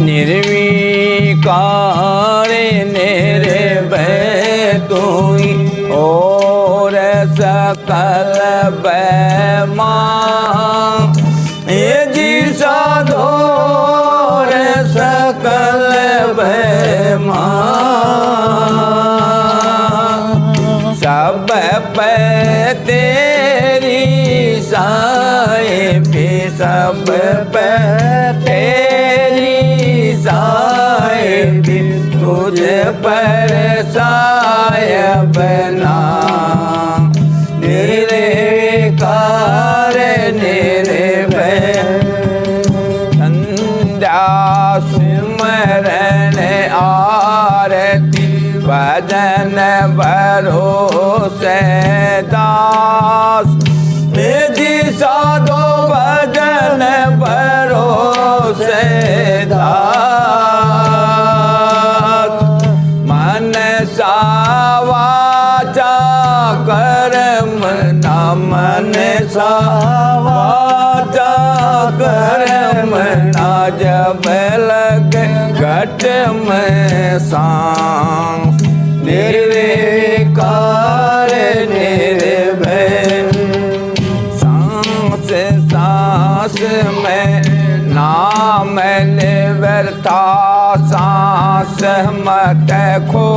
निर्विकार निर्भय तू ही और सकल बैमान ये जी साधो सकल बैमान सब पे तेरी साहिबी सब पे तेरी साहिबी तुझे पर साहिब नाम निर्विकार निर्भय संध्या सिमरन आरती भजन भरोसे दास निधि साधो भजन भरोसे दास मन सावाचा कर्म न मन सावाचा कर्म न जब लग घट में सांस निर्विकार निर्भय सांस सांस में नाम निवर्ता सांस मत खो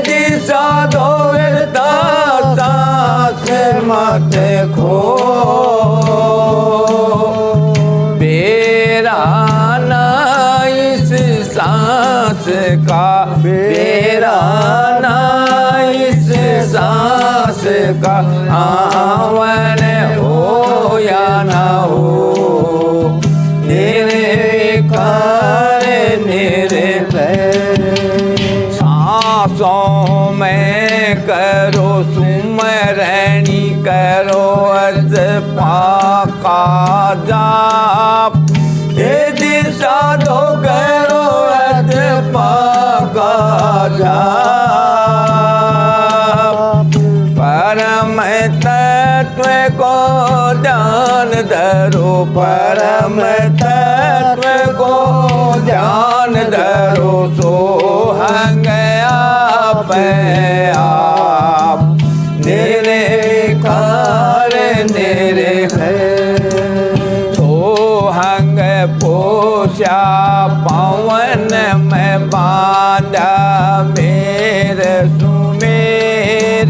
दिशा दो विरता सांस मत खो बेरा ना इस सांस का बेरा ना इस सांस का आवन हो या ना हो निर्विकार निर्भय सांसों में करो सुमरणी करो अजपा का जाप ये दिशा दो करो अजपा का जाप परम तत्व को ध्यान धरो परम तत्व को ध्यान धरो सोहंग आप निर्विकार निर्भय सोहंग पोषा पवन में बांधा मेरे सुमेर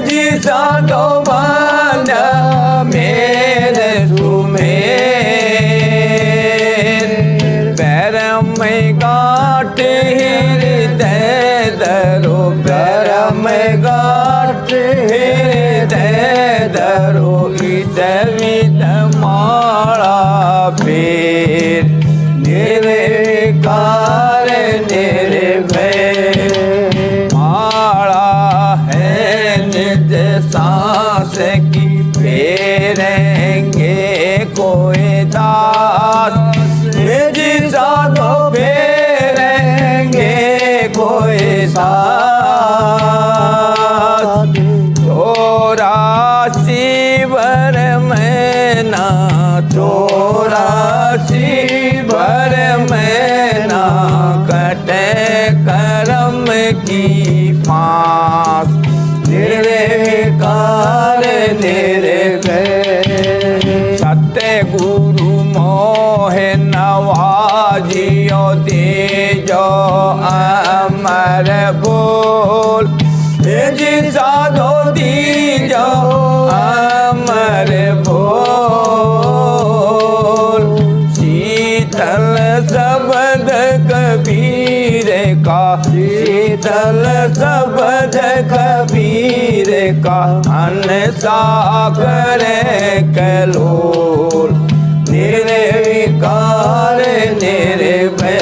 जी साधो बांधा मेरे सुमेर पैर में गाँठ हृदय धरो पैर में गाँठ हृदय धरो इस विद माला फिर निर्विकार निर्भय माला है निज सांस की फेरेंगे कोई दास निज साधो फेरेंगे कोई साथ चौरासी भर में ना चौरासी भर में ना कटे कर्म की फांस निर्विकार निर्भय सत्य गुरु मोह नवाजियो दीजो अमर बोल जी साधो दीजो अमर बोल शीतल शब्द कबीर का शीतल शब्द कबीर का अनसा करे कलोल निर्विकार निर्भय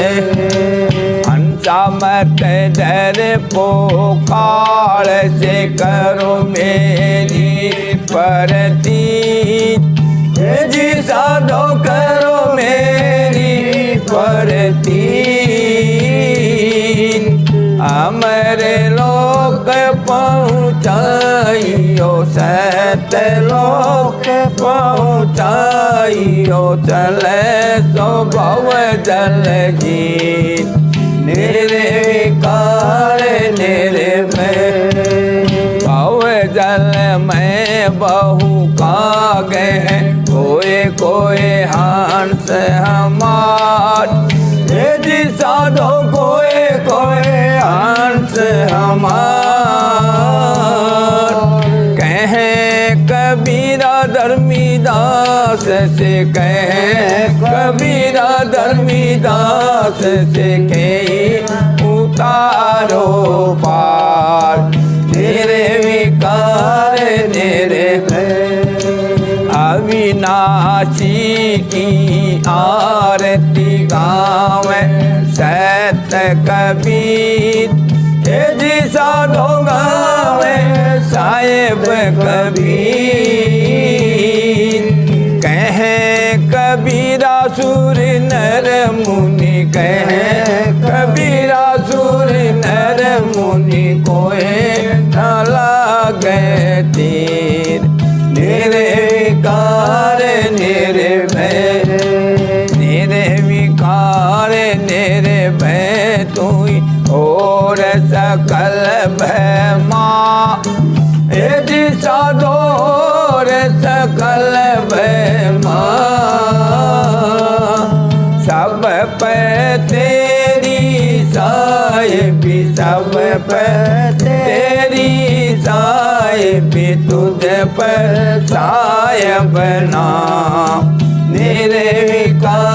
हंसा मत डर पोकाल से करो मेरी परती जी साधो करो मेरी परती अमर लोक पहुँचाइयो सत लोक पहुँचाइयो गाइयो चले सो भव जल गीत निर्विकार निर्भय भव जल में बहु कागे कोई कोई हंस हमार जी साधो कोई कोई हंस हमार कहे कबीरा धर्मीदास से कहे कबीरा धर्मीदास से कही उतारो पार निर्विकार निर्भय अविनाशी की आरती गावे सत कबीर जी साधो गावे साहेब कबीर कहे कबीरा सुर नर मुनि कहे कबीरा सुर नर मुनि कोई न लागे तीर निर्विकार निर्भय निर्विकार निर्भय तू और सकल भय माँ यदि साधो सकल भय माँ सब पे तेरी साहिबी सब पे तेरी साहिबी तुझे पर साहिब ना निर्विकार